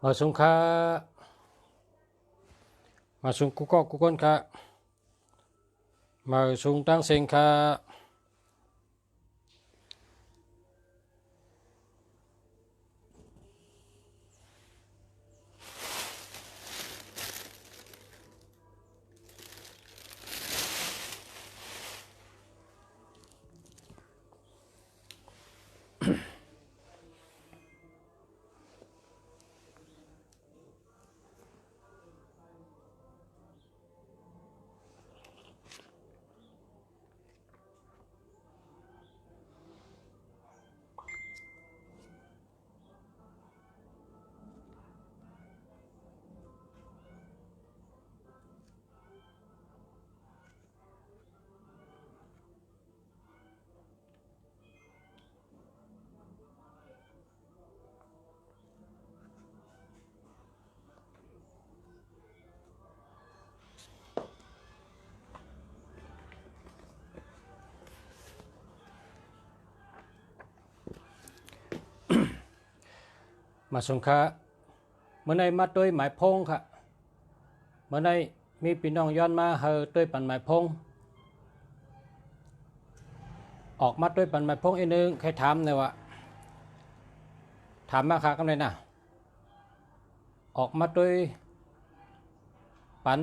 มาสุงค่ามาสุงกุกกุกคนค่ามาสุงตั้งเสียงค่ามาสุงค่าเมื่อในมาด้วยหมายพงค่ะเมื่อในมีพี่น้องย้อนมาเฮอด้วยปันหมายพงออกมาด้วยปันหมายพงอีกนึงใครถามเนี่ยว่าถามมาค่ะกันเลยนะออกมาด้วยปัน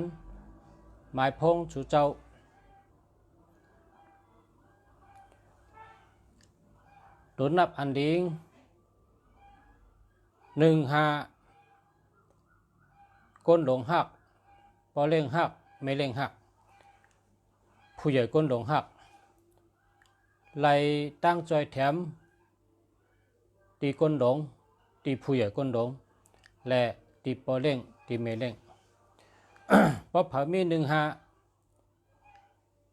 หมายพงสู่เจ้าโดนนับอันดิ้ง15ก้นหลงหักพอเล่งหักไม่เล่งหักผู้ใหญ่ก้นหลงหักไล่ตั้งจอยแถมตีก้นหลงตีผู้ใหญ่ก้นหลงและตีพอเล่งตีไม่เล่ง เพราะผามี15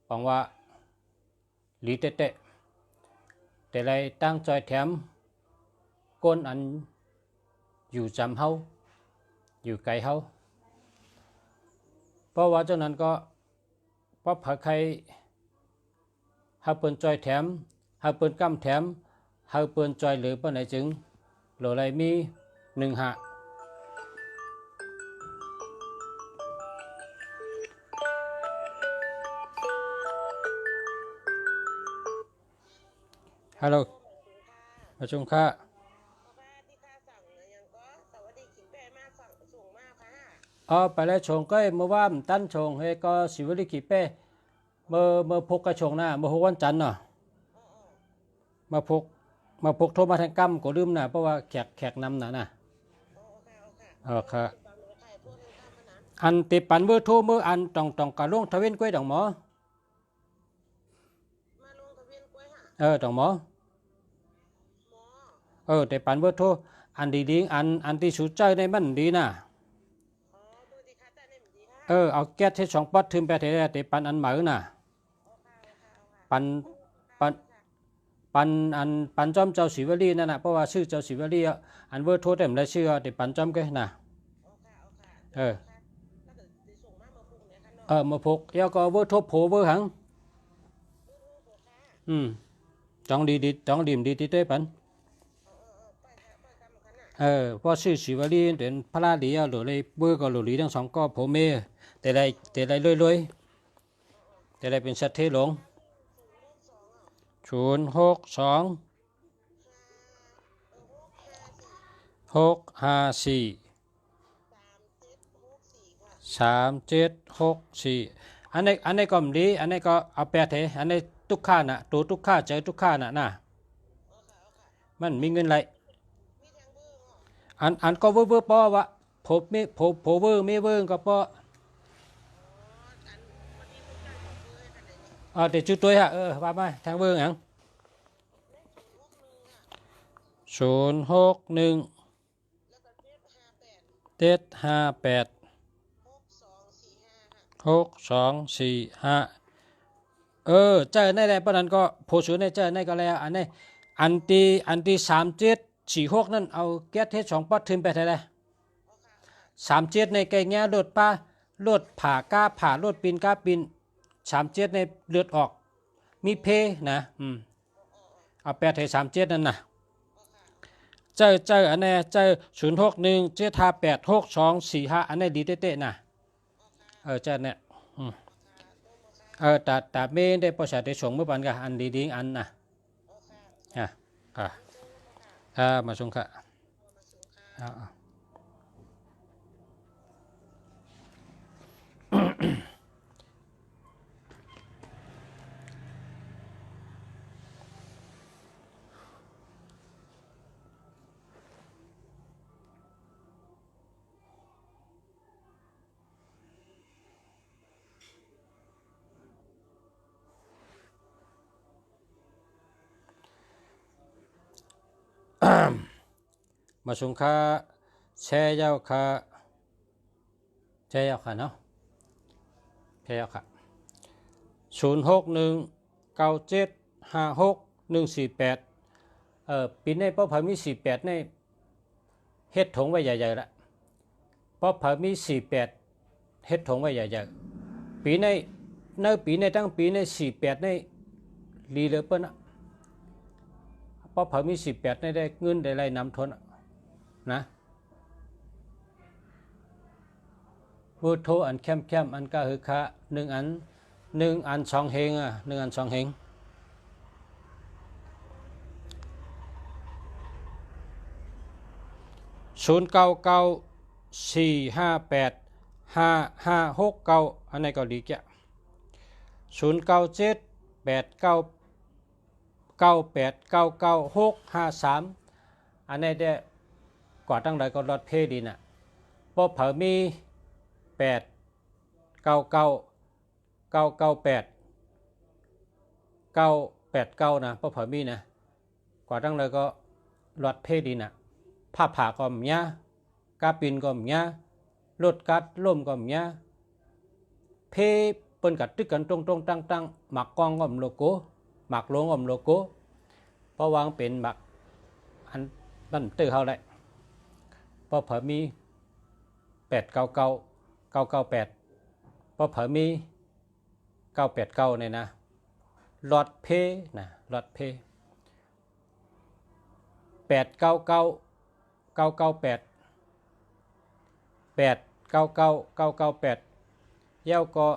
บอกว่าหลีเตะแต่ไล่ตั้งจอยแถมก้นอันอยู่จำเฮาอยู่ไกลเฮาเพราะว่าเจ้านั้นก็เพราะผักใครเฮาเปิ้นจอยแถมเฮาเปิ้นกำแถมเฮาเปิ้นจอยหรือเปิ้นไหนจึงโหลไรมี15ฮัลโหลประชุมค่ะไปแล้วชงก็เมื่อว่านตั้นชงให้ก็สิวลิกิเป้เมื่อพกกระชงหน้าเมื่อวันจันทร์เนาะมาพกโทรมาทางกั้มก็ลืมนะเพราะว่าแขกนำนะค่ะอันติปันเมื่อโทรเมื่ออันต้องกะล่วงทเวนกล้วยดอกหมอดอกหมอแต่ปันเมื่อโทรอันดีอันที่สุดใจในมันดีนะเอาแก๊สที่2 ป๊อตทึมไปเถอะแต่ปันอันเหมือน่ะปันจอมเจ้าศิวลีนั่นน่ะเพราะว่าชื่อเจ้าศิวลีอันเวอร์โทเต็มได้ชื่อแต่ปันจอมก็น่ะมาพกแล้วก็เวอร์โทโผเวอร์หังจ้องดีจ้องดิมดีที่เต้ปันเพราะชื่อศิวลีเป็นพระราดีหรือเลยเบอร์ก็หลุลีทั้ง2ก็โผเมแต่ไรรวยแต่ไรเป็นสัตว์เทหลง062-654-3764อันนี้ก็ดีอันนี้ก็เอาแปดเถอันนี้ทุกข้าน่ะตัวทุกข้าเจอทุกข้าน่ะมันมีเงินไรอันก็เวอร์ปอวะผมไม่ผมเวอร์ไม่เวอร์ก็ปอแต่จุดตัวฮะว่ามาทางเวอร์หยัง061-758-6245เจอในแหละปนั้นก็โพสูในเจอในก็แล้วอันนี้อันที่3746นั่นเอาแก๊สเทส2 ป๊อตทึมไปเท่าไหร่37ในไก่แง่รถป้ารถผ่ากล้าผ่ารถปีนกล้าปีน37ในเลือดออกมีเพนะเอา8ให้37นั่นน่ะ เจออันนี้เจอ061 758 6245อันนี้ดีเต้ๆนะเจอเนี่ยแต่ไม่ได้ประชาชนส่งเมื่อวันกับอันดีๆอันนะมาส่งค่ะมาส่งค่ะแชร์ยาวค่ะเนาะแชร์ยาวค่ะ061 9756 148ปีนี้ป้อผามี48ในเฮ็ดถงไว้ใหญ่ๆละป้อผามี48เฮ็ดถงไว้ใหญ่ๆปีในตั้งปีใน48ในลีเหลือเปิ้นป้อผามี48ในได้เงินได้ไรนำทนนะพูดโทอันแคมอันก็คือค่ะ1อัน2เฮง1อัน2เฮง0994585569อันนี้ก็ดีแก่097899989963อันนี้ได้กว่าตั้งใดก็รถเพดีน่ะป้อเผอมี899998นะป้อเผอมีนะกว่าตั้งใดก็รถเพดีน่ะผ้าผ่าก็มียกาปินก็มียรถกัดล่มก็มียเพเปิ้นกัดตึกกันตรงๆตั้งหมักกองก็โลโก้หมักลงก็โลโก้เพราะวางเป็นหมักอันบันตื้อเฮาได้พอเผอมี899998พอเผอมี989เนี่ยนะรถเพนะรถเพ899998เย้าก็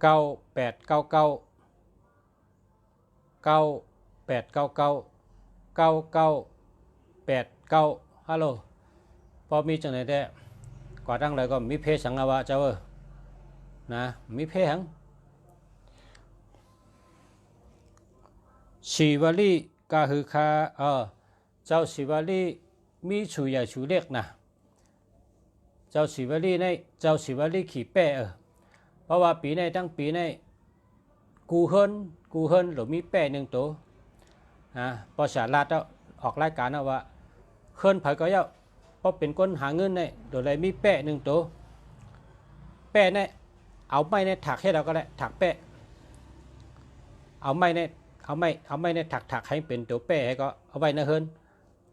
9899999989ฮัลโหลพอมีจังไหนได้กว่าตั้งเลยก็มีเพสังอาวะเจ้านะมีเพหังชีวลีก็คือค่าเจ้าชีวลีมีชูใหญ่ชูเล็กนะเจ้าชีวลีในเจ้าชีวลีขี่แป้เพราะว่าปีในตั้งปีในกูเฮิรนหรือมีแป้หนึ่งตัวพอสาราดออกรายการว่าเฮิรนไผก็เย้าเพราะเป็นคนหาเงินในโดยเลยมีแป้หนึ่งตัวแป้ในเอาไม้ในถักให้เราก็ได้ถักแป้เอาไม้ในถักให้เป็นตัวแป้ให้ก็เอาไว้ในเฮิรน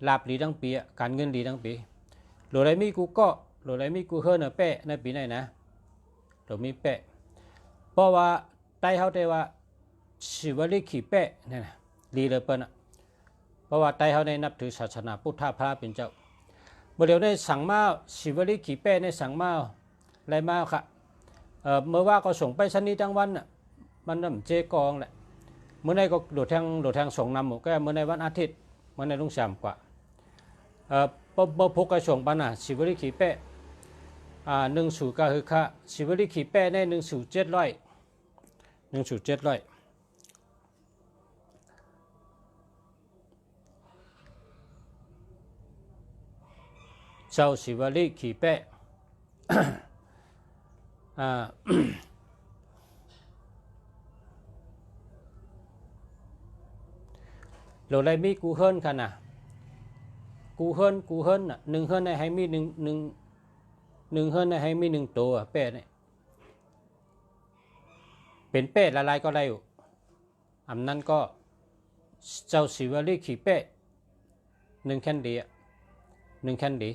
ลาบดีทั้งปีการเงินดีทั้งปีโดยเลยมีกูก็โดยเลยมีกูเฮิรนแป้ในปีไหนนะโดยมีแป้เพราะว่าใต้เขาได้ว่าชีวลิขี่แป้นี่นะดีเลยเปิ้ลเพราะว่าใต้เขาได้นับถือศาสนาพุทธพระเป็นเจ้าเมื่อเดี๋ยวได้สั่งมาชีวลิขี่แป้ในสั่งมาอะไรมาค่ะเมื่อว่าก็ส่งไปชนีทั้งวันมันน้ำเจกองแหละเมื่อในก็โดดแทงส่งนำหมดก็เมื่อในวันอาทิตย์เมื่อในรุ่งสามกว่าพกกระส่งปันชีวลิขี่แป้1 ก็คือค่ะชีวลิขี่แป้ใน1 700เจ้าชีวลิขี่แป้เราได้มีกูเฮิรนกันกูเฮิรน1เฮิรนในให้มี1เฮิรนในให้มี1ตัวแป้เนี่ยเป็นแป้ละลายก็ได้อยู่อันนั้นก็เจ้าชีวลิขี่แป้1แค่นดี1แค่นดี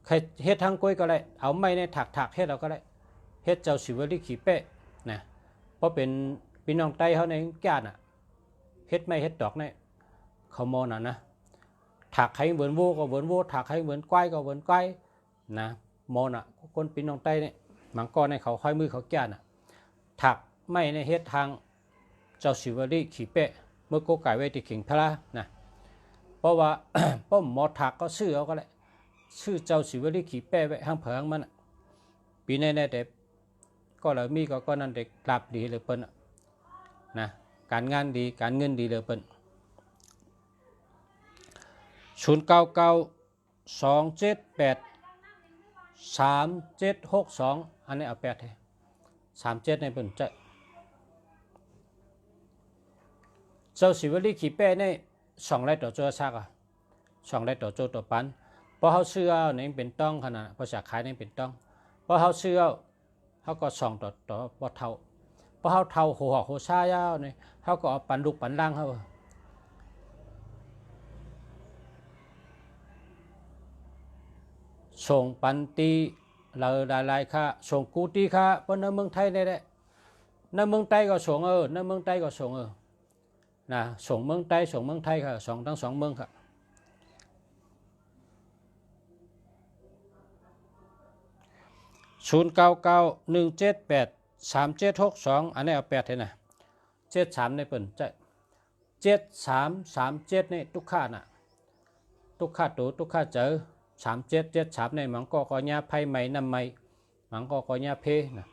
ใครเฮ็ดทางก้อยก็ได้เอาไม้ในถักเฮ็ดเราก็ได้เฮ็ดเจ้าชีวลิขี่แป้นะเพราะเป็นพี่น้องไต้เขาในแก่นเฮ็ดไม่เฮ็ดดอกใน เขามอน่ะนะถักให้เหมือนโวก็เหมือนโวถักให้เหมือนก้อยก็เหมือนก้อยนะมอน่ะคนปีน้องใต้เนี่ยมังกรในเขาค่อยมือเขาแก่น่ะถักไม่ในเฮ็ดทางเจ้าสิวลีขี่เปะเมื่อโกไก่ไว้ที่ขิงพระนะเพราะว่า ป้อมหมอถักก็ชื่อเอาก็เลยชื่อเจ้าสิวลีขี่เปะไว้ห้างเผิงมันปีในเด็กก็เลยมีก็นั่นเด็กหลับดีเลยเปิ้นนะการงานดีการเงินดีเลยเปิ้น0992783762อันนี้เอา8ให้37ในเปิ้นเจ้าสิวลีขี่เป้ใน2ไร่ต่อโจซักอ่ะ2ไร่ต่อโจต่อปันเพราะเขาเชื่อนี่เป็นต้องขนาดภาษาขายนี่เป็นต้องเพราะเขาเชื่อเขาก็2ต่อบ่เท่าเพราะเขาเท่าหัวโหซ่ายาวนี่เขาก็เอาปันลูกปันล่างเขาส่งปันตีเราหลายๆค่ะส่งกูตีค่ะเพราะในเมืองไทยนี่แหละในเมืองใต้ก็ส่งในเมืองใต้ก็ส่งนะส่งเมืองใต้ส่งเมืองไทยค่ะส่งทั้ง2เมืองค่ะ0991783762อันนี้เอา8ให้นะ73ในเปิ้นจะ7337นี่ทุกค่าน่ะทุกค่าตัวทุกค่าเจอ3773ในมังก็ญาไผใหม่นำใหม่มังก็ญาเพนะ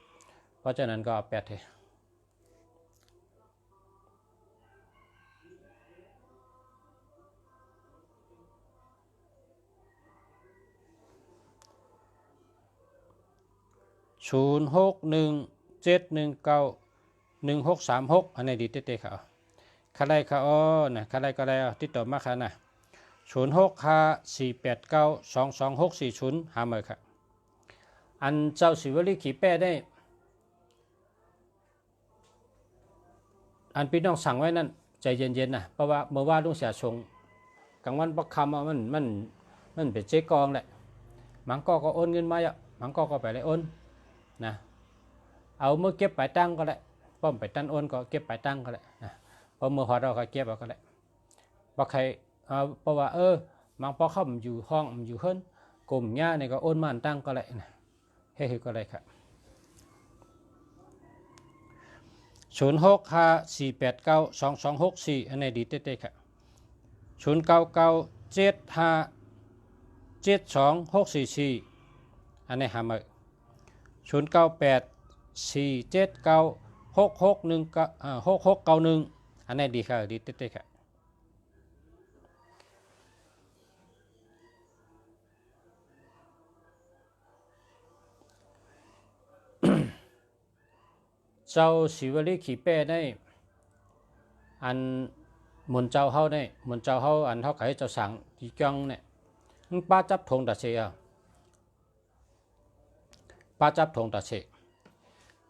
เพราะฉะนั้นก็เอา8ให้0617191636อันนี้ดีเต้ๆค่ะใครค่ะนะใครก็ได้ติดต่อมาค่ะนะ0654892260หาหมดค่ะอันเจ้าสิวลีขี่แป้ได้อันพี่น้องสั่งไว้นั่นใจเย็นๆนะเพราะว่าเมื่อว่าลุงเสียชงกลางวันปักคำมันเป็นเจ๊กองแหละมังก็โอนเงินมาอ่ะมังก็ไปเลยโอนนะเอาเมื่อเก็บไปตั้งก็ได้ป้อมไปตั้งโอนก็เก็บไปตั้งก็ได้นะพอเมื่อหอเราก็เก็บเอาก็ได้บอกใครเพราะว่ามังพอเข้ามันอยู่ห้องมันอยู่เฮิรนกลุ่มญ่าเนี่ยก็โอนมาตั้งก็ได้นะเฮ้ยก็ได้ครับ0654892264อันนี้ดีเต้ๆครับ0997572644อันนี้หามา0984796691อันนี้ดีค่ะดีเต้ๆครับเจ้าสิวลีขี่เป้ได้อันหมุนเจ้าเฮาได้หมุนเจ้าเฮาอันเฮาไขเจ้าสั่งที่จ้องเนี่ยป้าจับทงตาเชียป้าจับทงตาเช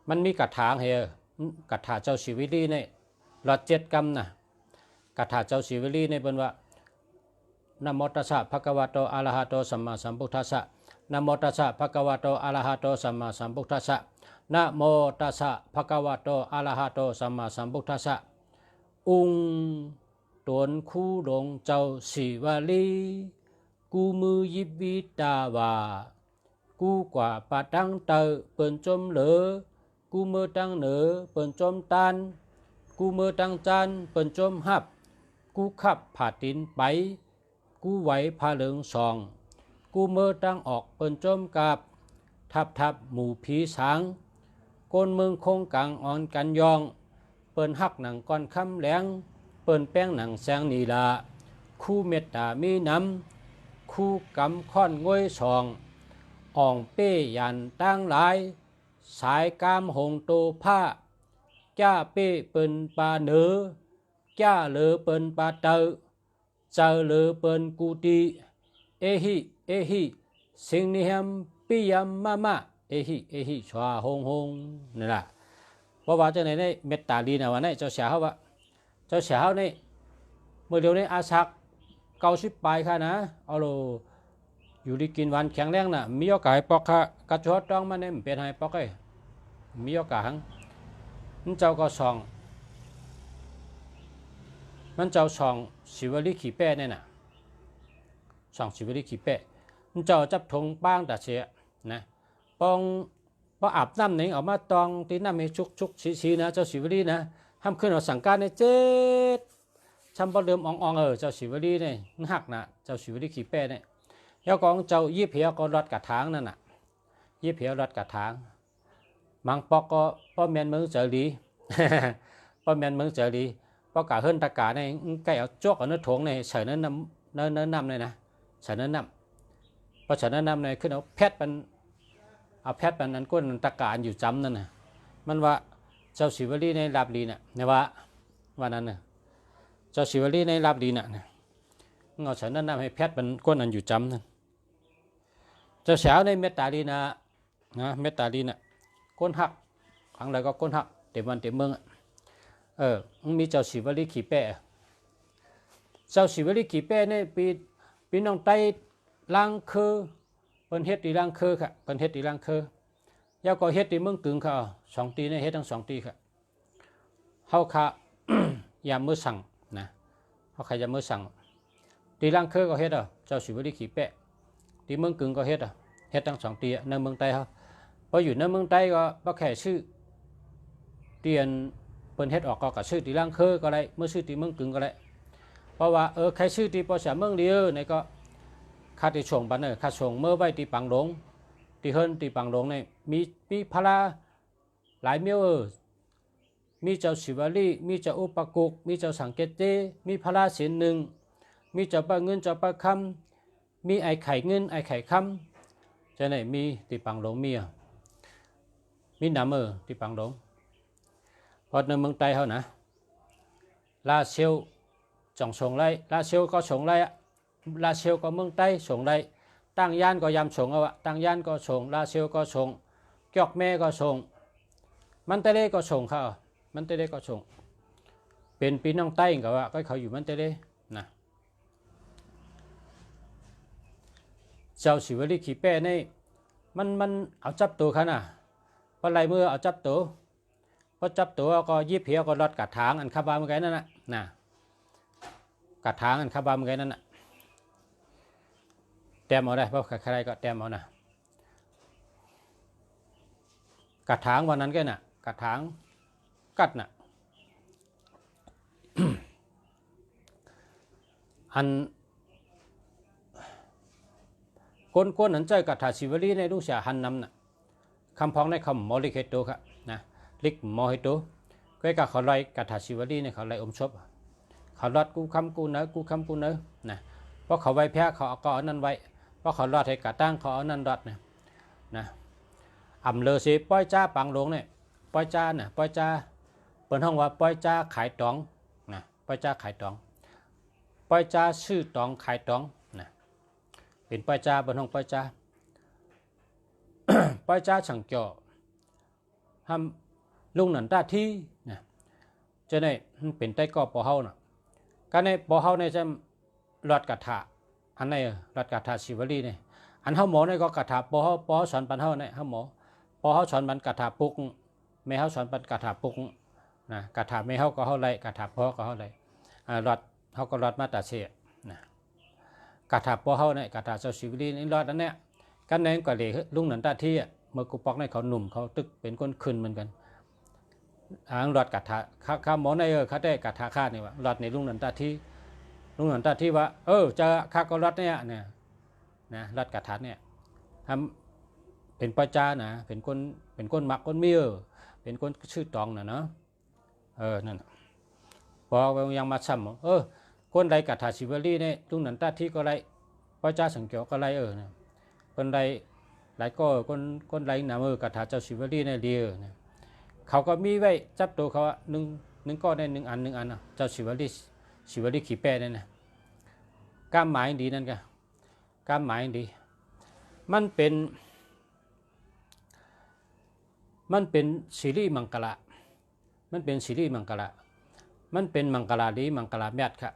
มันมีกระถางเฮกระถาเจ้าสิวลีเนี่ยรอด7 กำนะกระถาเจ้าสิวลีเนี่ยเป็นว่านะโมตัสสะภะคะวะโตอะระหะโตสัมมาสัมพุทธัสสะนะโมตัสสะภะคะวะโตอะระหะโตสัมมาสัมพุทธัสสะนะโมตัสสะภะคะวะโตอะระหะโตสัมมาสัมพุทธัสสะตวนคู่หลงเจ้าสิวลีกูมือยิบวิตาวากูกว่าปะตังเตอเปิ่นจมเหลือกูมือตังเหนือเปิ่นจมตันกูมือตังจันเปิ่นจมหับกูขับผ่าตินไปกูไหวพาเหลืองสองกูมือตังออกเปิ่นจมกับทับหมู่ผีสางก้นเมืองคงกังอ่อนกันยองเปิ่นหักหนังก้อนคำแหลงเปิ่นแป้งหนังแสงนีลาคู่เมตตามีน้ำคู่กำค่อนง่อยสองอ่องเป้ยันตั้งหลายสายกามหงโตผ้าจ้าเป้เปิ่นปาเนือจ้าเหลือเปิ่นปาเตอเจอเหลือเปิ่นกูตีเอฮิสิงนิฮัมปิยัมมาเอฮิชวาหงนี่แหละเพราะว่าเจ้าไหนในเมตตาดีนะวันนี้เจ้าเสียเขาว่าเจ้าเสียเขาในเมื่อเดี๋ยวนี้อาชัก90 ปลายค่ะนะเอาโลอยู่ดีกินวันแข็งแรงน่ะมีโอกาสปอกค่ะกระชดต้องมันเนี่ยเป็นให้ปอกเลยมีโอกาสนั่นเจ้าก็ส่อง มันเจ้าช่องสิวลีขี่แป้เนี่ยน่ะช่องสิวลีขี่แป้มันเจ้าจับทงบ้างแต่เสียนะปองพออาบน้ำหนึ่งออกมาตองตีน้ำให้ชุกชี้นะเจ้าสิวลีนะห้ามขึ้นเอาสั่งการในเจ็ดช้ำบ่เดิมอ่องเจ้าสิวลีเนี่ยหักนะเจ้าสิวลีขี่แป้เนี่ยแล้วกองเจ้ายี่เพียก็รอดกระถางนั่นน่ะยี่เพียรอดกระถางมังปอกก็ป้อแมนเมืองเจอดีป้อแมนเมืองเจอดีป้อกะเฮิรนตะกาเนี่ยใกล้เอาจกเอาเนื้อถงเนี่ยใส่เนื้อนำเลยนะใส่เนื้อนำพอใส่เนื้อนำเนี่ยขึ้นเอาแพทย์มันนั้นก้นตะกาอยู่จำนั่นน่ะมันว่าเจ้าสิวลีในลาบลีน่ะเนี่ยว่านั้นน่ะเจ้าสิวลีในลาบลีน่ะเงาใส่เนื้อนำให้แพทย์มันก้นนั้นอยู่จำนั่นเจ้าสาวในเมตตาลีนะเมตตาลีน่ะก้นหักขังอะไรก็ก้นหักเต็มวันเต็มเมืองมีเจ้าสิวลีขี่แปะเจ้าสิวลีขี่แปะเนี่ยปีน้องไตล้างคือเป็นเฮ็ดตีล้างคือค่ะเป็นเฮ็ดตีล้างคือยาวก็เฮ็ดตีเมืองกึ่งค่ะ2 ตีเนี่ยเฮ็ดทั้ง2 ตีค่ะเฮาค่ะ ยามมือสั่งนะเฮาขยามมือสั่งตีล้างคือก็เฮ็ดเจ้าสิวลีขี่แปะตีเมืองกึ่งก็เฮ็ดทั้ง2 ตีในเมืองไต้เขาพออยู่ในเมืองไต้ก็บ่แค่ชื่อเตียนเปิ้นเฮ็ดออกก็ชื่อตีล้างคือก็ได้เมื่อชื่อตีเมืองกึ่งก็ได้เพราะว่าใครชื่อตีปอเสียเมืองเดียวในก็ข้าตีชงบันข้าชงเมื่อไว้ตีปังหลงตีเฮิรนตีปังหลงเนี่ยมีพระหลายเมียวมีเจ้าสิวลีมีเจ้าอุปกุกมีเจ้าสังเกตเจมีพระศีลหนึ่งมีเจ้าป้าเงินเจ้าป้าคำมีไอไข่เงินไอไข่คำจะไหนมีตีปังหลงมีน้ำตีปังหลงพอในเมืองไต้เขานะลาเซียวจ่องชงไรลาเซียวก็ชงไรลาเซียวก็เมืองไต้ชงไรตั้งย่านก็ยำชงเอาตั้งย่านก็ชงลาเซียวก็ชงเกียกแม่ก็ชงมันเตเล่ก็ชงเขามันเตเล่ก็ชงเป็นปีน้องไต้กับว่าก็เขาอยู่มันเตเล่นะเจ้าสิวลีขี่แป้นี่มันเอาจับตัวเขาน่ะพอไรเมื่อเอาจับตัวพอจับตัวก็ยิบเพียก็รอดกัดทางอันคาบาเมื่อไงนั่นนะกัดทางอันคาบาเมื่อไงนั่นแต้มเอาได้เพราะใครก็แต้มเอานะกัดทางวันนั้นแกน่ะกัดทางกัดน่ะ อันก้นนั้นใจกัดถาชิวลีในลูกเสียหันนำน่ะคำพ้องในคำมอลิเคโตครับนะลิกมอฮิโตก็กับเขาไล่กัดถาชิวลีในเขาไล่อมชบเขาลอดกูคำกูเนอกูคำกูเนอนะเพราะเขาไว้แพ้เขาเอาก็เอานั่นไว้เพราะเขาลอดให้กระตั้งเขาเอานั่นลอดนะอ่ำเลอสิป้อยจ้าปังหลงเนี่ยป้อยจ้าน่ะป้อยจ้าเปิดห้องว่าป้อยจ้าขายตองนะป้อยจ้าขายตองป้อยจ้าชื่อตองขายตองนะเป็นป้อยจ้าเปิดห้องป้อยจ้า ป้อยจ้าฉังเกี่ยวทำลุงหนันตาที่นะจะได้เป็นใต้กอปอเฮาน่ะการในปอเฮาในจะลอดกระถาอันไหนรอดกระถาชิวลีเนี่ยอันเฮาหมอในก็กระถาปอสอนปันเฮาเนี่ยเฮาหมอปอเฮาสอนปันกระถาปุกไม่เฮาสอนปันกระถาปุกนะกระถาไม่เฮาก็เฮาไรกระถาปอก็เฮาไรรอดเฮาก็รอดมาตาเสียนะกระถาปอเฮาเนี่ยกระถาเจ้าชิวลีนี่รอดอันเนี้ยกันในก็เลยลุงหนันตาที่เมื่อกูปอกในเขาหนุ่มเขาตึกเป็นก้นขึ้นเหมือนกันรอดกระถาข้าหมอในเขาได้กระถาคาดเนี่ยว่ารอดในลุงหนันตาที่ลุงหนันตาที่ว่าจะข้าก็รอดเนี่ยนะรอดกระถาเนี่ยทำเป็นป้าจ้านะเป็นคนมักคนมีเป็นคนชื่อตองนะเนาะนั่นพอยังมาซ้ำคนใดกระถาชิวลีเนี่ยลุงหนันตาที่ก็ไรป้าจ้าสังเกตก็ไรนะคนใดหลายก็คนไรนะกระถาเจ้าชิวลีเนี่ยเดียวนะเขาก็มีไว้จับตัวเขาหนึ่งก้อนได้หนึ่งอันเจ้าชิวลีขี่แป้เนี่ยนะก้ามหมายดีนั่นกันก้ามหมายดีมันเป็นซีรีส์มังกรมันเป็นซีรีส์มังกรมันเป็นมังกรดีมังกรแมทครับ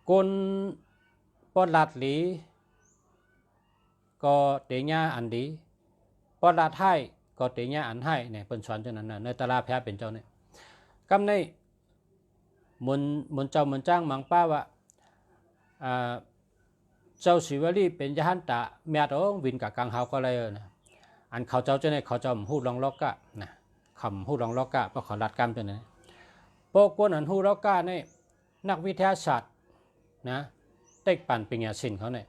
คนปอดลาดหลีก็เตียงอันดีปอดลาดไทย ก็เตียอันให้เนี่ยเป็นสอนจังนั้นนะในตลาดแพ้เป็นเจ้าเนี่ยกำในมุนเจ้ามุนจ้างมังป้าว่าเจ้าศิวลีเป็นยหันตะเมียตัววินกับกังเฮาก็เลยนะอันเขาเจ้าเจ้าเนี่ยเขาเจ้าหูลองล็อกกะนะคำหูลองล็อกกะเพราะเขาลัดกรรมตัวนี้โปกวนอันหูล็อกกะเนี่ยนักวิทยาศาสตร์นะเต็กปั่นเป็นยาสินเขาเนี่ย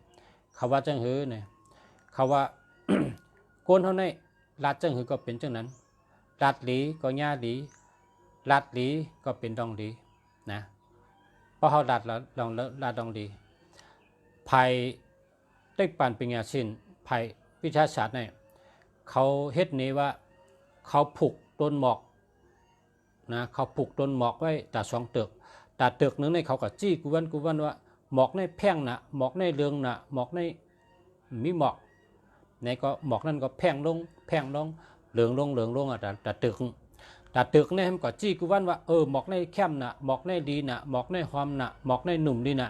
เขาว่าจังหือเนี่ยเขาว่า โกนเขาเนี่ยลัดจังหือก็เป็นจังนั้นลัดหลีก็ย่าหลีลัดหลีก็เป็นดองหลีนะเพราะเขาลัดแล้วลัดดองหลีภัยเต็กปั่นเป็นยาสินภัยวิทยาศาสตร์เนี่ยเขาเฮ็ดนี้ว่าเขาผูกต้นหมอกนะเขาผูกต้นหมอกไว้แต่สองเตือกแต่เตือกนึงในเขาก็จี้กูวันว่าหมอกในแพงนะหมอกในเรืองนะหมอกในมีหมอกในก็หมอกนั่นก็แพงลงเหลืองลงอ่ะแต่เตือกเนี่ยมันก็จี้กูวันว่าหมอกในแคมนะหมอกในดีนะหมอกในหอมนะหมอกในหนุ่มดีนะ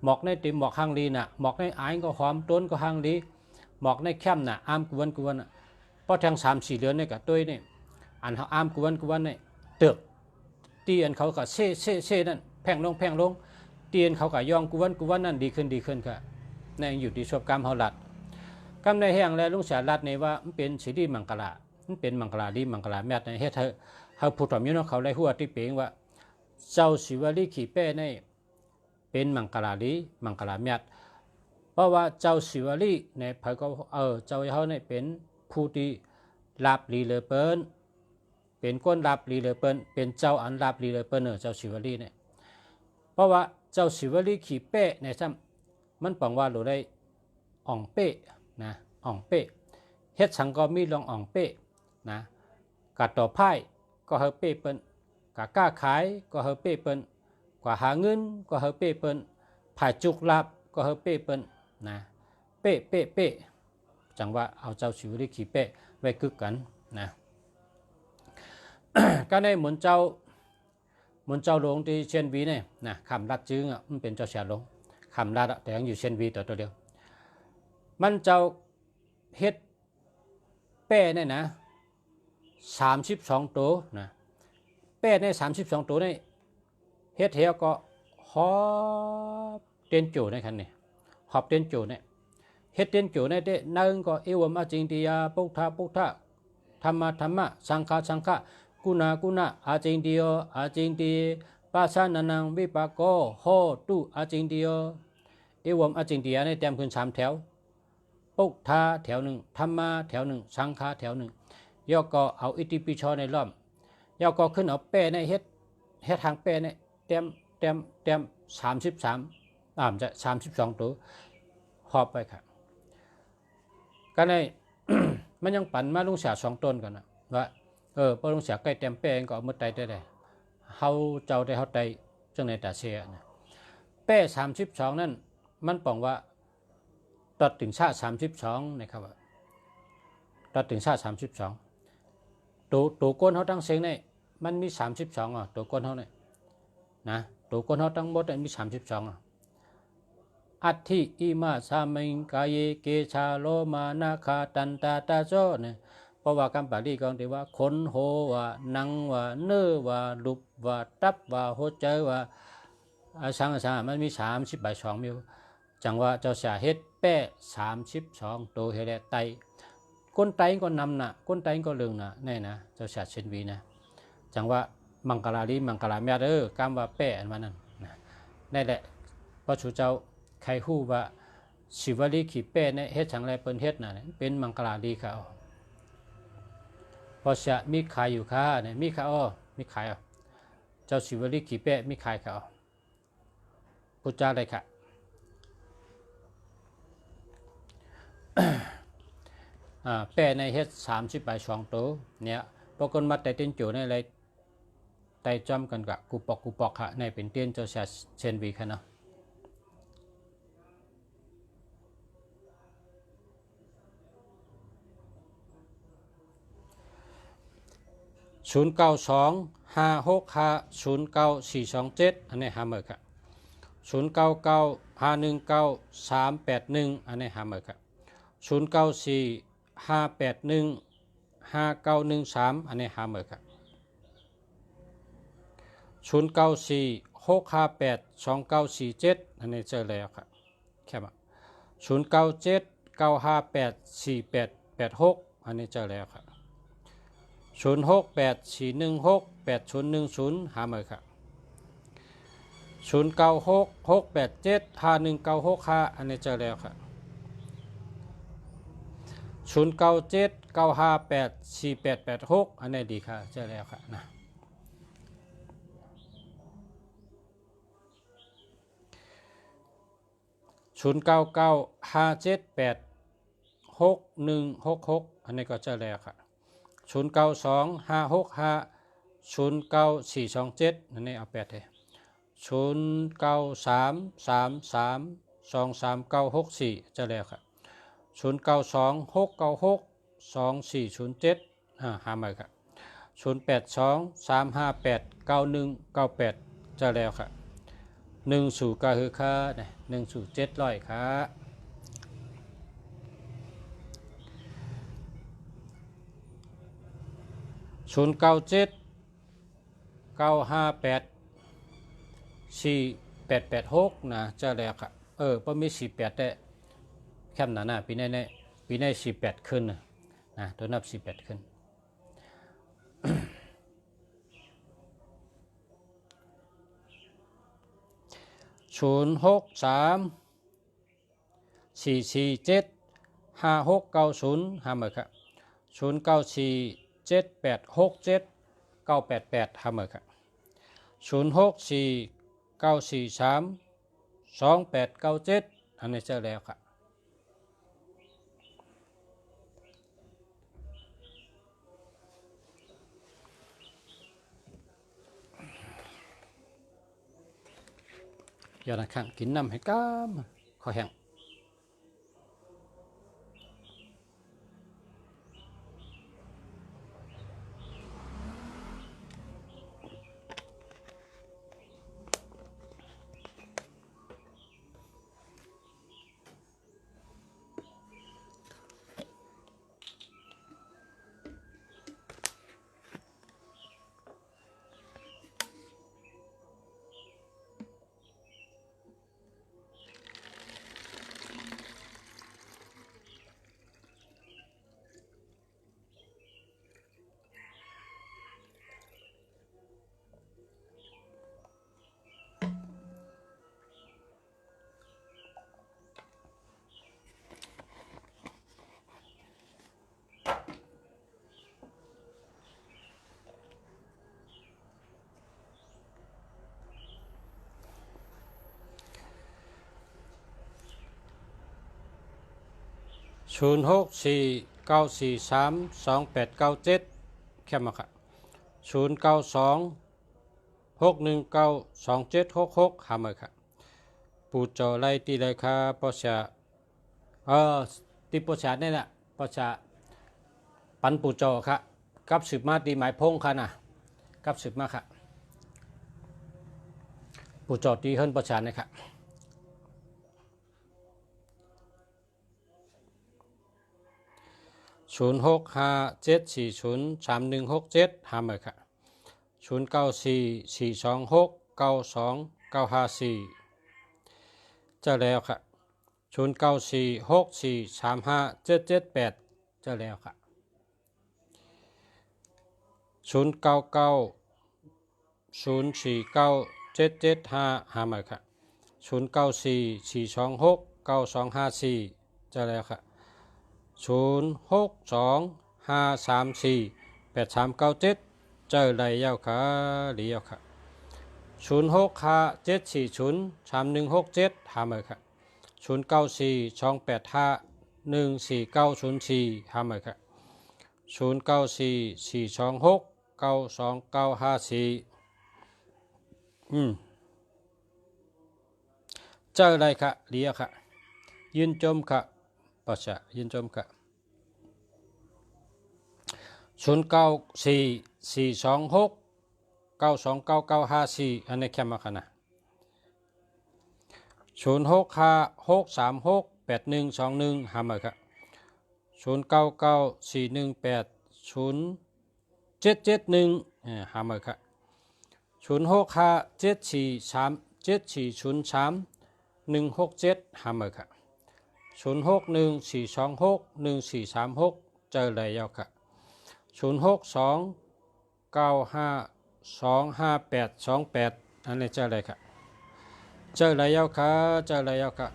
หมอกในติมหมอกหางดีนะหมอกในไอ้ก็หอมต้นก็หางดีหมอกในแคมนะอ้ามกูวันพอทาง3-4 เดือนเนี่ยกับตัวนี่อันเขาอ้ามกูวันเนี่ยเตือกตีอันเขาก็เซ่นั่นแพงลงตีอันเขาก็ยองกูวันนั่นดีขึ้นค่ะในอยู่ที่ชอบกรรมเขาลัดกรรมในแห่งและลุงเสียลัดในว่ามันเป็นสีดีมังกรมันเป็นมังกรดีมังกรแม่ในเฮ็ดเขาพูดถามยุ่งเขาได้หัวที่เปล่งว่าเจ้าศิวลีขี่เป้ในเป็นมังกรดีมังกรแม่เพราะว่าเจ้าศิวลีในเผยก็เจ้าเขาในเป็นผู้ที่ลาบลีเลเปิลเป็นก้นลาบลีเลเปิลเป็นเจ้าอันลาบลีเลเปิลเจ้าศิวลีเนี่ยเพราะว่าเจ้าศิวลีขี่เป้ในซ้ำมันปังว่าเราได้อ่องเป้นะอ่องเป้เฮ็ดสังก็มีลองอ่องเป้นะกัดต่อไพ่ก็เฮเป้เปิ้นกะกล้าขายก็เฮเป้เปิ้นกว่าหาเงินก็เฮเป้เปิ้นผ่ายจุกลาบก็เฮเป้เปิ้นนะเป้จังว่าเอาเจ้าศิวลีขี่เป้ไว้กึกกันนะ ก็ในหมุนเจ้าหลวงที่เชียนวีเนี่ยนะคำรัดจึงมันเป็นเจ้าเสียหลวงคำรัดแต่ยังอยู่เชียนวีตัวเดียวมันเจ้าเฮ็ดเป้เนี่ยนะ32 ตัวนะเป้ใน32 ตัวนี่เฮ็ดเหี่ยวก็หอบเตียนโจในคันนี่หอบเตียนโจเนี่ยเฮ็ดเตียนโจในเด้นั่งก็เอวมะจิงติยาปุถะธรรมะสังฆะกุณาอาจิงติโยอาจิงติปัสสานังวิปากโกโหตุอาจิงติโยเอวมอาจิงติยาในเต็มขึ้น3 แถวปุถะแถวหนึ่งธรรมะแถวหนึ่งสังฆะแถวหนึ่งย่อก็เอาอิติปิโสในล้อมย่อก็ขึ้นเอาเป้ในเฮ็ดทางเป้ในเต็ม33จะ32 ตัวหอบไปครับก็ใน มันยังปั่นมาลุงเสีย2 ต้นกันนะว่าพอลุงเสียใกล้เต็มเป้ก็เอามือไตได้เฮาเจ้าได้เฮาไตจังในตาเสียนะเป้32นั่นมันปองว่าตัดถึงชา32นะครับว่าตัดถึงชา32ตัวก้นเขาตั้งเสียงเนี่ยมันมี32ตัวก้นเขาเนี่ยนะตัวก้นเขาทั้งหมดมี32อัตถิอิมาสามิงกายเกชาโลมานาคาตันตาตาโจเนี่ยเพราะว่าคำปาลีก็ถือว่าขนโหว่านังว่าเนื้อว่าลุบว่าตับว่าหัวใจว่าสังมันมี32มิวจังว่าเจ้าเสียเฮ็ดแป้32 ตัวเฮเลไตก้นไตก็นำนะก้นไตก็เลืองนะแน่นะเจ้าเสียเชนวีนะจังว่ามังกราลีมังกราเมียกำว่าแป้อันว่านั่นนะนั่นแหละพระชูเจ้าใครฮู้ว่าศิวลีขี่เป้เนี่ยเฮ็ดจังไรเปิ้นเฮ็ดน่ะเป็นมังกราลีเขาพอเสียมีขายอยู่ค่ะเนี่ยมีขายมีขายเจ้าศิวลีขี่เป้มีขายเขาพุทธเจ้าได้ค่ะ แป้ในเฮ็ด32 ตัวเนี่ยปกติมาแต่เตียนโจในอะไรไต่จอมกันกับกูปอกค่ะในเป็นเตียนเจ้าเชนวีค่ะเนาะ0925650427อันนี้หาเมื่อค่ะ0995193881อันนี้หาเมื่อค่ะ0945815655 5913อันนี้หาเมื่อครับ0946582947อันนี้เจอแล้วครับแค่มา0979584886อันนี้เจอแล้วครับ0684168010หาเมื่อครับ0966875196อันนี้เจอแล้วครับ0979584886อันนี้ดีค่ะเจอแล้วค่ะนะ0995786166อันนี้ก็เจอแล้วค่ะ0925650927อันนี้เอา8เลย0933332394เจอแล้วค่ะ0926962407หาใหม่ครับ0823589198เจอแล้วค่ะ1ก็คือค่า1/700ค่ะ0979584886นะเจอแล้วค่ะบ่มี48ได้แคมหนาปีใน48ขึ้นนะตัวนับ48ขึ้น0634475690หาเมื่อครับ0947867988หาเมื่อครับ0649432897อันนี้เจอแล้วครับอย่านะข้างกินน้ำให้ก้ามขอแห้ง0649432897แค่มาครับ0926192766หามาครับปูจอไล่ตีเลยค่ะปอชาตีปอชาเนี่ยแหละปอชาปันปูจอครับกับสืบมาตีหมายพงค่ะนะกับสืบมาค่ะปูจอตีเฮิรนปอชาเนี่ยค่ะ0657403167หาเมื่อค่ะ0944269294เจ้าแล้วค่ะ0946435778เจ้าแล้วค่ะ0990497775หาเมื่อค่ะ0944269254เจ้าแล้วค่ะ0625348397เจอไรเย้าค่ะหรือเย้าค่ะ0657403167หาเมื่อค่ะ0942851494หาเมื่อค่ะ0944269294เจออะไรค่ะหรือเย้าค่ะยืนจมค่ะปะชะยืนจมค่ะ094426929954อันนี้แค่มาค่ะนะ0656368121หามาค่ะ09941802 0771หาเมอค่ะ0657437403 167หาเมอค่ะ0614261436เจอเลยยาวค่ะ0629525828อันนี้เจอเลยค่ะเจอเลยยาวค่ะเจอเลยยาวค่ะ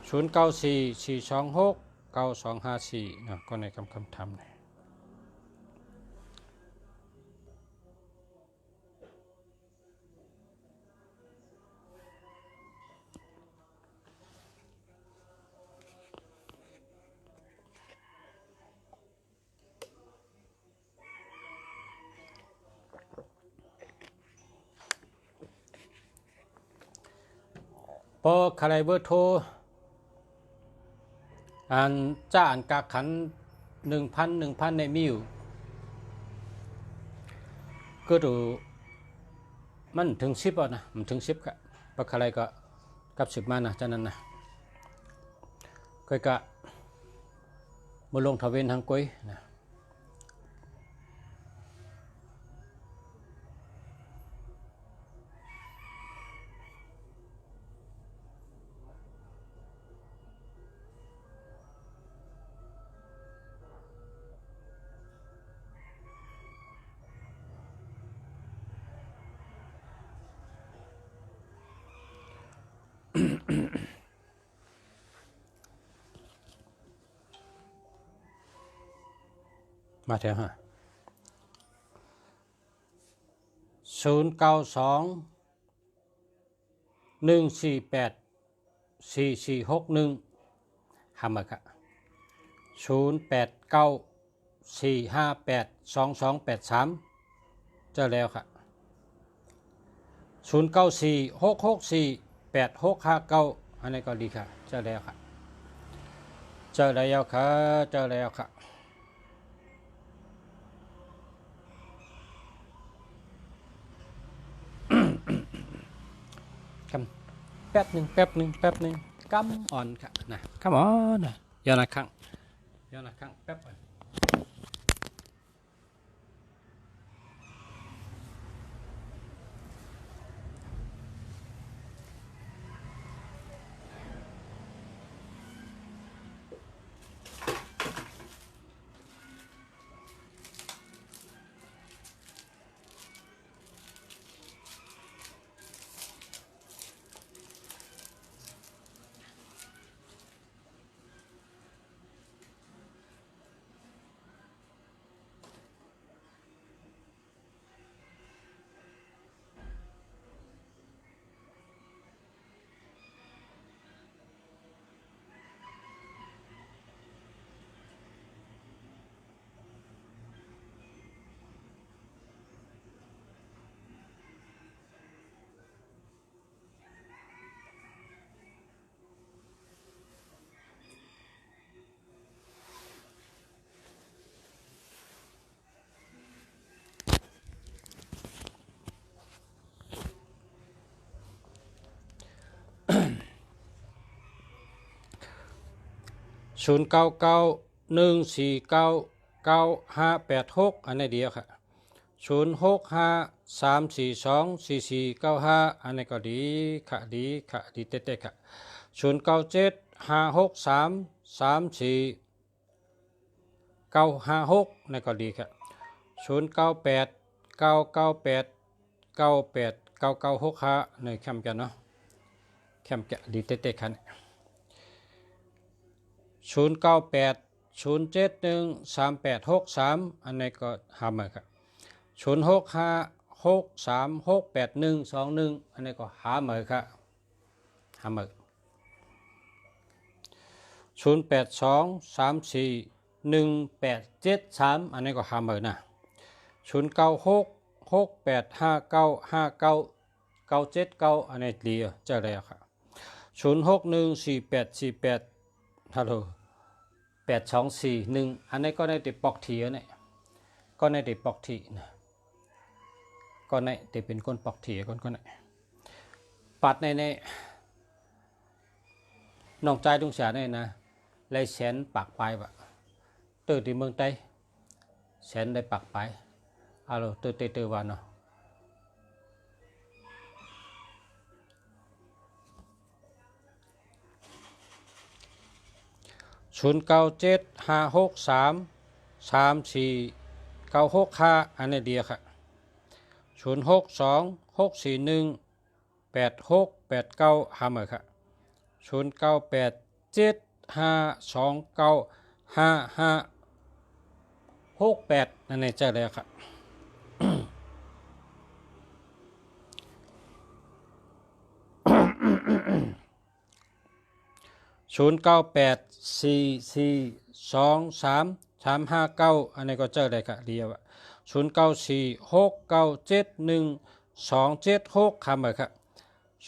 0944269254นะก็ในคำทำเนี่ยพอใครเบอร์โทรอันจ้าอันกาขัน1,000ในมิวก็ดูมันถึง10อ่ะนะมันถึง10ก็ปะใครก็กับ10มานะฉะนั้นนะก็มาลงทเวนทางก้อยนะมาเถอะฮะ0921484461หามาค่ะ0894582283เจอแล้วค่ะ0946648659อันนี้ก็ดีค่ะเจอแล้วค่ะเจอแล้วค่ะเจอแล้วค่ะแป๊บหนึ่งกำอ่อนค่ะนะกำอ่อนนะย้อนละครั้งแป๊บอ่อน0991499586อันนี้เดียวค่ะ0653424495อันนี้ก็ดีค่ะดีเต๊ะๆค่ะ0975633956นี่ก็ดีค่ะ09899899898965ในแคมป์กันเนาะแคมป์แกะดีเต๊ะๆค่ะ0980713863อันนี้ก็หามาครับ0656368121อันนี้ก็หามาครับหามา08234187อันนี้ก็หามานะ096685959979อันนี้ดีเจอแล้วครับ06148488ฮัลโหล8241อันนี้ก็ในติดปอกทีเนี่ยก็ในติดปอกทีนะก็ในติดเป็นคนปอกทีก็ในปัดในน้องใจตรงเสียเนี่ยนะเลยแสนปากไปแบบตื่นที่เมืองไต้ แสนได้ปักไปเอาเราตื้อวันเนาะ0975633496อันนี้เดียวค่ะ0626418689หาเหมือค่ะ098752955568นั่นนี่เจอแล้วค่ะ0984423359อันนี้ก็เจอได้ค่ะเดียว0946971276คำเหมือนครับ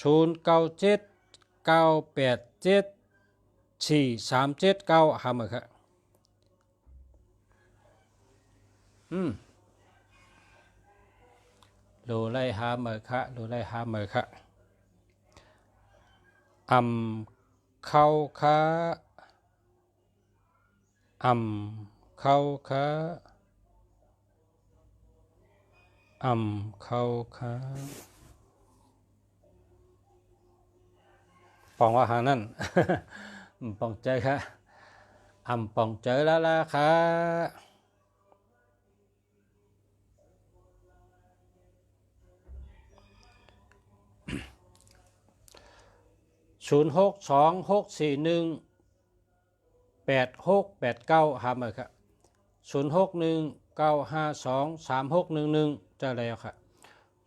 0979874379คำเหมือนครับดูไล่หาเหมือนค่ะดูไล่หาเหมือนค่ะเข้าค่ะเข้าค่ะเข้าค่ะปองว่าหานั่น ปองใจค่ะปองเจอแล้วล่ะค่ะ0626418689หาเหมือนค่ะ0619523611เจอแล้วค่ะ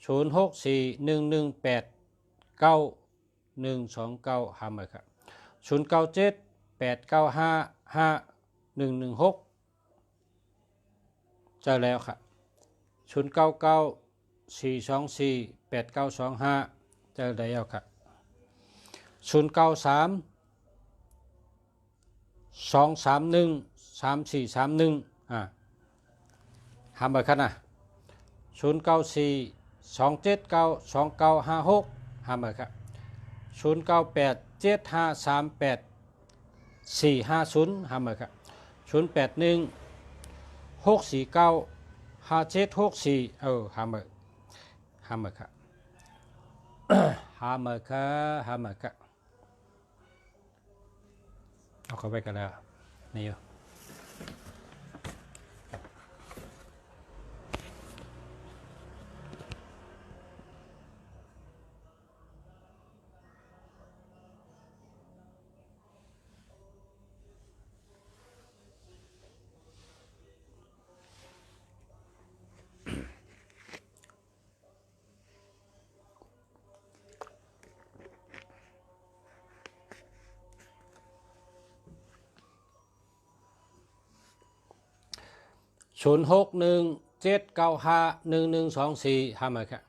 0641189129หาเหมือนค่ะ0978955116เจอแล้วค่ะ0994248925เจอแล้วค่ะ0932313431หาเหมือนกันนะ0942792956หาเหมือนครับ0987538450หาเหมือนครับ0816495764หาเหมือนครับหาเหมือนครับเอาเข้าไปกันแล้วนี่อยู่0617951124หาเหมือนครับ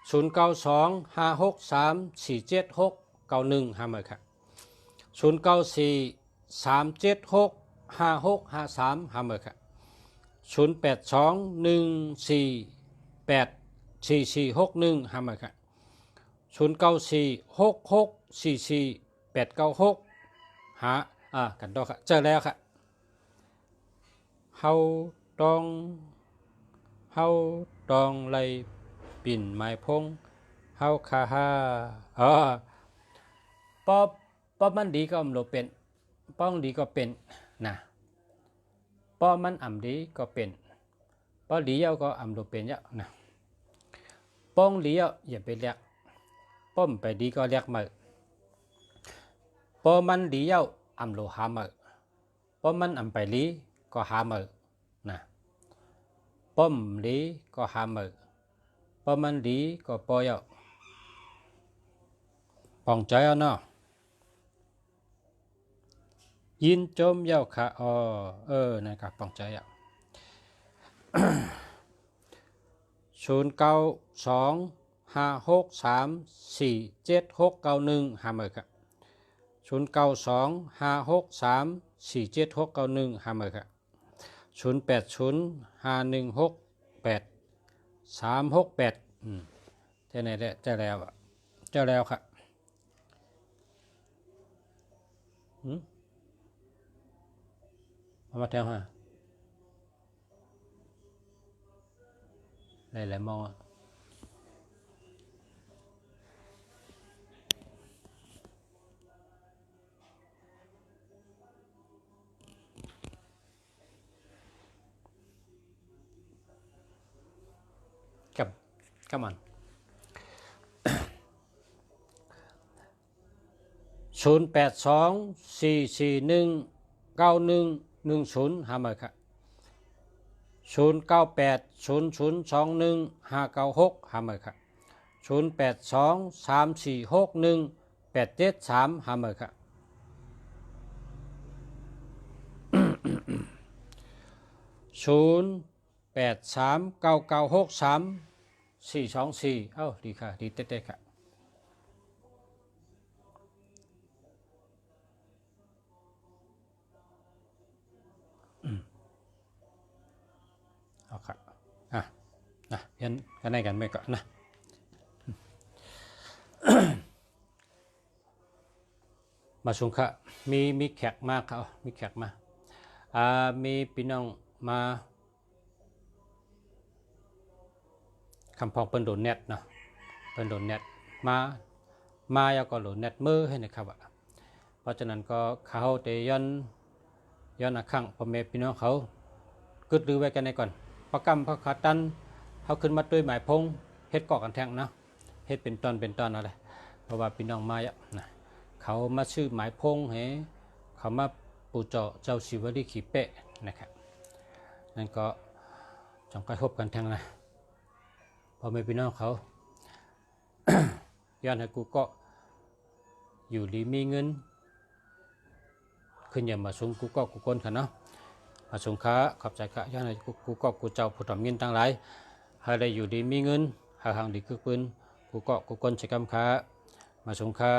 0925634761หาเหมือนครับ0943765653หาเหมือนครับ0821484461หาเหมือนครับ0946644896หากันต่อครับเจอแล้วครับเฮาต้องไล่ปิ่นไม้พงเฮาคาฮาป้อมันดีก็อำโลเป็นป้องดีก็เป็นนะป้อมันอ่ำดีก็เป็นป้อดีเยาก็อำโลเป็นเยอะนะป้องดีเยาอย่าไปเรียกป้อมไปดีก็เรียกมาป้อมันดีเยาอำโลหามาป้อมันอ่ำไปลีก็หามานะป้อมลีก็หามาป้อมันดีก็ป้อเยาปองใจเอาเนาะยินจมเย้าค่ะนะครับปองใจอ่ะ0925634761หาเหมือนครับ0925634761หาเหมือนครับ0805168368เจ้าไหนได้เจ้าแล้วอ่ะเจ้าแล้วค่ะเอามาแถวฮะ หลายๆมองกับมัน0824419110หามาครับ0980021596หามาครับ0823461873หามาครับ0839963424ดีค่ะดีเต้ๆค่ะเอาครับยันกันได้กันไม่ก่อนนะมาชงค่ะมีแขกมาครับมีแขกมามีพี่น้องมาคำพองเปิ้นโดนเน็ตเนาะเปิ้นโดนเน็ตมาแล้วก็โดนเน็ตมือให้นะครับเพราะฉะนั้นก็เขาแต่ย้อนข้างพ่อแม่พี่น้องเขากึดลือไว้กันในก่อนประกำพระขาตันเขาขึ้นมาด้วยหมายพงเฮ็ดก่อกันแทงเนาะเฮ็ดเป็นตอนอะไรเพราะว่าพี่น้องมาอ่ะนะเขามาชื่อหมายพงให้เขามาปูเจาะเจ้าศิวลีขีเปะนะครับนั่นก็จงกระทบกันแทงนะพอไม่พี่น้องเขา ย้อนให้กูก็อยู่ดีมีเงินขึ้นอย่ามาสูงกูก็กูคนค่ะเนาะมาสูงค้าขอบใจค่ะย้อนให้กูก็กูเจ้าผู้ทำเงินตั้งหลายให้ได้อยู่ดีมีเงินหาทางดีคือปืนกูก็กูคนใช้กำค้ามาสูงค้า